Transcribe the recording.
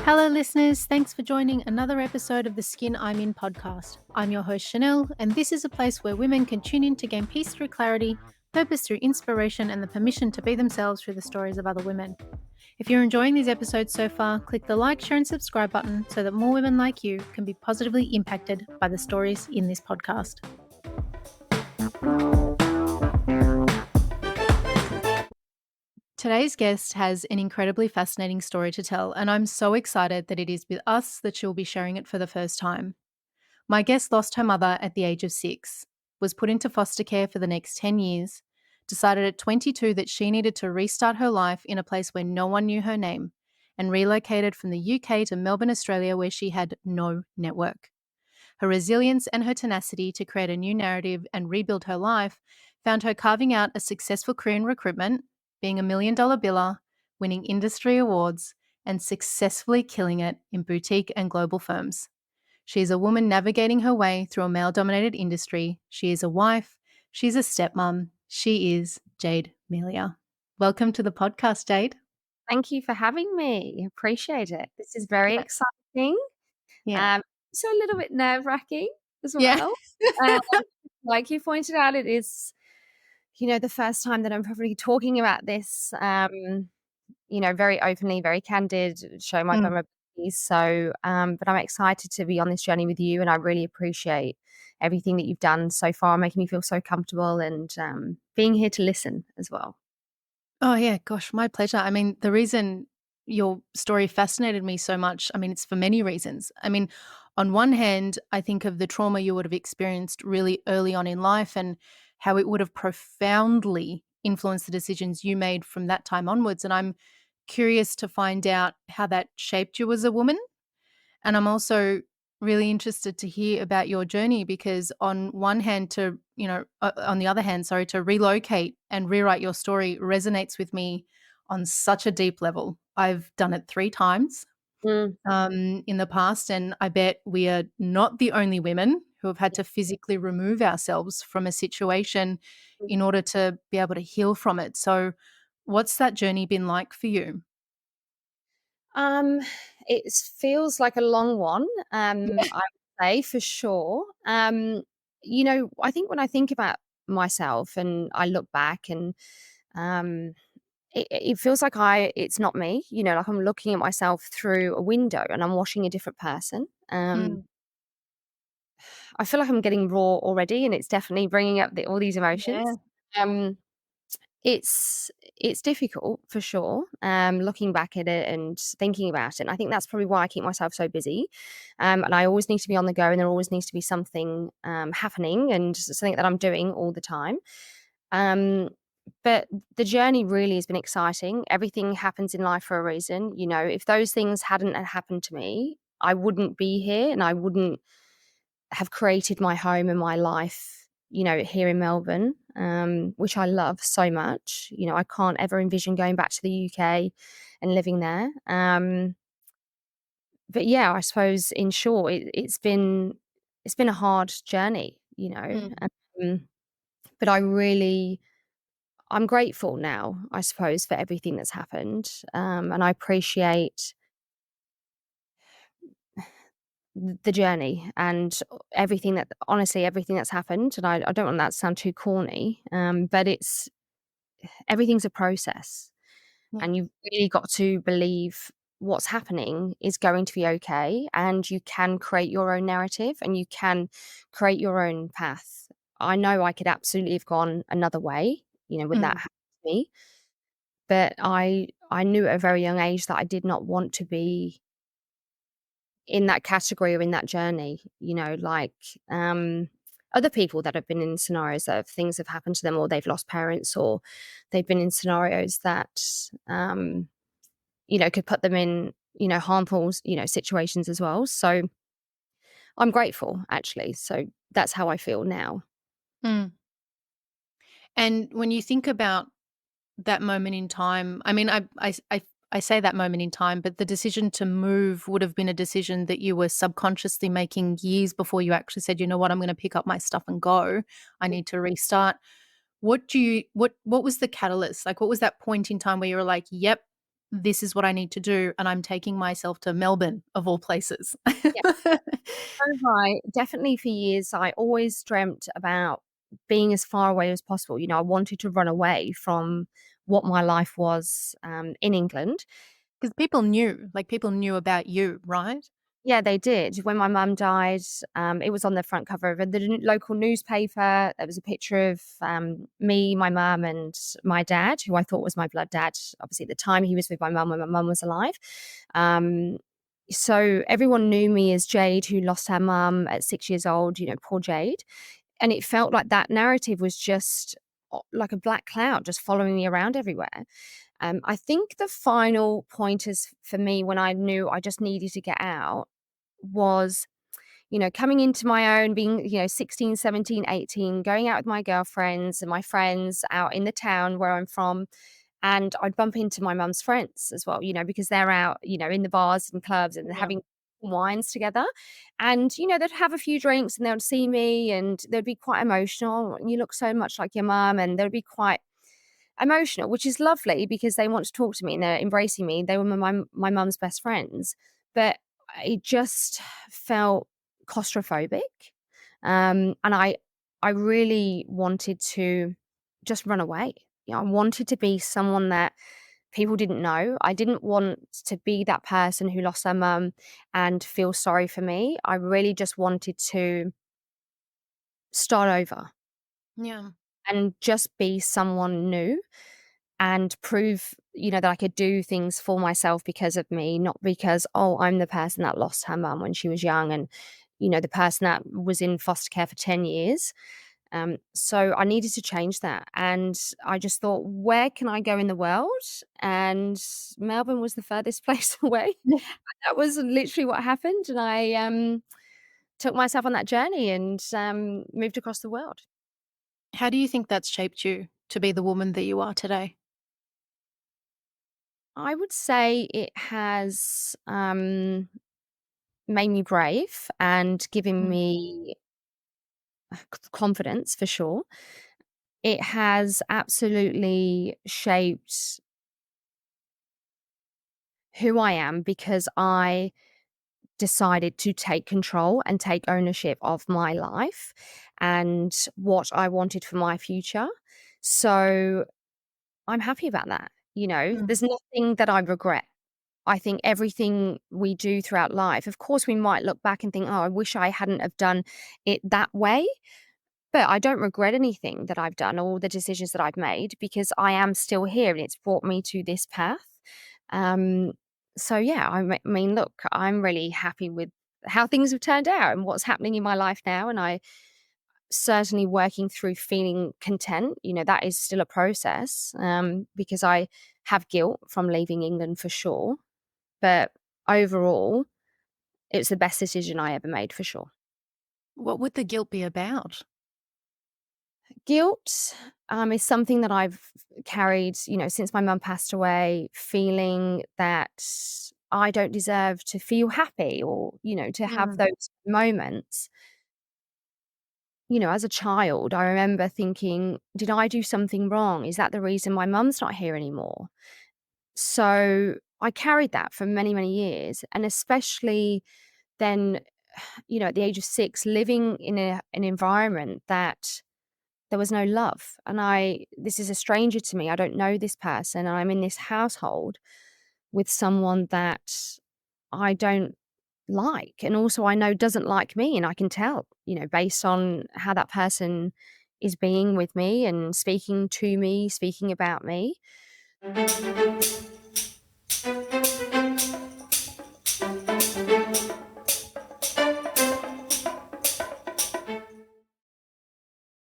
Hello, listeners. Thanks for joining another episode of the Skin I'm In podcast. I'm your host, Chanel, and this is a place where women can tune in to gain peace through clarity, purpose through inspiration, and the permission to be themselves through the stories of other women. If you're enjoying these episodes so far, click the like, share, and subscribe button so that more women like you can be positively impacted by the stories in this podcast. Today's guest has an incredibly fascinating story to tell, and I'm so excited that it is with us that she'll be sharing it for the first time. My guest lost her mother at the age of 6, was put into foster care for the next 10 years, decided at 22 that she needed to restart her life in a place where no one knew her name, and relocated from the UK to Melbourne, Australia, where she had no network. Her resilience and her tenacity to create a new narrative and rebuild her life found her carving out a successful career in recruitment, being a $1 million biller, winning industry awards, and successfully killing it in boutique and global firms. She is a woman navigating her way through a male-dominated industry. She is a wife. She's a stepmom. She is Jade Melia. Welcome to the podcast, Jade. Thank you for having me. Appreciate it. This is very exciting. Yeah. So a little bit nerve-wracking as Yeah. well. Like you pointed out, it is, the first time that I'm probably talking about this, very openly, very candid, show my vulnerabilities. So, but I'm excited to be on this journey with you, and I really appreciate everything that you've done so far, making me feel so comfortable and being here to listen as well. Oh, yeah. Gosh, my pleasure. I mean, the reason your story fascinated me so much, it's for many reasons. On one hand, I think of the trauma you would have experienced really early on in life and how it would have profoundly influenced the decisions you made from that time onwards. And I'm curious to find out how that shaped you as a woman. And I'm also really interested to hear about your journey because on one hand on the other hand, sorry, to relocate and rewrite your story resonates with me on such a deep level. I've done it 3 times Mm. in the past, and I bet we are not the only women who have had to physically remove ourselves from a situation in order to be able to heal from it. So what's that journey been like for you? Um, it feels like a long one, Yeah. I would say for sure. I think when I think about myself and I look back and um, it feels like it's not me, like I'm looking at myself through a window and I'm watching a different person. Mm, I feel like I'm getting raw already, and it's definitely bringing up all these yeah. emotions. Um, it's difficult for sure, looking back at it and thinking about it, and I think that's probably why I keep myself so busy, and I always need to be on the go, and there always needs to be something, happening and something that I'm doing all the time, um, but the journey really has been exciting. Everything happens in life for a reason, if those things hadn't happened to me, I wouldn't be here, and I wouldn't have created my home and my life, here in Melbourne, which I love so much. I can't ever envision going back to the UK and living there. But yeah, I suppose in short, it's been a hard journey, Mm, um, but I'm grateful now, I suppose, for everything that's happened, and I appreciate the journey and everything that honestly, everything that's happened, and I don't want that to sound too corny, but everything's a process, yeah. and you've really got to believe what's happening is going to be okay, and you can create your own narrative, and you can create your own path. I know I could absolutely have gone another way, when that Mm, happened to me, but I knew at a very young age that I did not want to be in that category or in that journey, like, other people that have been in scenarios that things have happened to them, or they've lost parents, or they've been in scenarios that, could put them in, harmful, situations as well. So I'm grateful actually. So that's how I feel now. mm. And when you think about that moment in time, I say that moment in time, but the decision to move would have been a decision that you were subconsciously making years before you actually said, "You know what? I'm gonna pick up my stuff and go. I need to restart." What was the catalyst? Like, what was that point in time where you were like, "Yep, this is what I need to do, and I'm taking myself to Melbourne, of all places." Yeah. So right. Definitely for years, I always dreamt about being as far away as possible. I wanted to run away from what my life was, in England. Because people knew about you, right? Yeah, they did. When my mum died, it was on the front cover of the local newspaper. There was a picture of me, my mum, and my dad, who I thought was my blood dad. Obviously, at the time, he was with my mum when my mum was alive. Um, so everyone knew me as Jade, who lost her mum at 6 years old. Poor Jade. And it felt like that narrative was just like a black cloud, just following me around everywhere. I think the final pointers for me when I knew I just needed to get out was, coming into my own, being, 16, 17, 18, going out with my girlfriends and my friends out in the town where I'm from. And I'd bump into my mum's friends as well, because they're out, in the bars and clubs and Yeah. having wines together. And, they'd have a few drinks and they'd see me and they'd be quite emotional. You look so much like your mum. And they'd be quite emotional, which is lovely because they want to talk to me and they're embracing me. They were my mum's best friends, but it just felt claustrophobic, and I really wanted to just run away. I wanted to be someone that people didn't know. I didn't want to be that person who lost their mum and feel sorry for me. I really just wanted to start over Yeah. and just be someone new and prove, that I could do things for myself because of me, not because, oh, I'm the person that lost her mum when she was young and, the person that was in foster care for 10 years. So I needed to change that. And I just thought, where can I go in the world? And Melbourne was the furthest place away. Yeah. That was literally what happened. And I took myself on that journey and moved across the world. How do you think that's shaped you to be the woman that you are today? I would say it has made me brave and given Mm. me confidence for sure. It has absolutely shaped who I am because I decided to take control and take ownership of my life and what I wanted for my future. So I'm happy about that. Mm. There's nothing that I regret. I think everything we do throughout life, of course, we might look back and think, oh, I wish I hadn't have done it that way. But I don't regret anything that I've done or the decisions that I've made because I am still here and it's brought me to this path. Um, so yeah, I mean, look, I'm really happy with how things have turned out and what's happening in my life now. And I certainly working through feeling content. That is still a process, because I have guilt from leaving England for sure. But overall, it's the best decision I ever made for sure. What would the guilt be about? Guilt, is something that I've carried, since my mum passed away, feeling that I don't deserve to feel happy or, to have Mm. those moments. As a child, I remember thinking, did I do something wrong? Is that the reason my mum's not here anymore? So I carried that for many, many years. And especially then, at the age of 6, living in an environment that there was no love. And this is a stranger to me. I don't know this person. And I'm in this household with someone that I don't like. And also I know doesn't like me. And I can tell, based on how that person is being with me and speaking to me, speaking about me.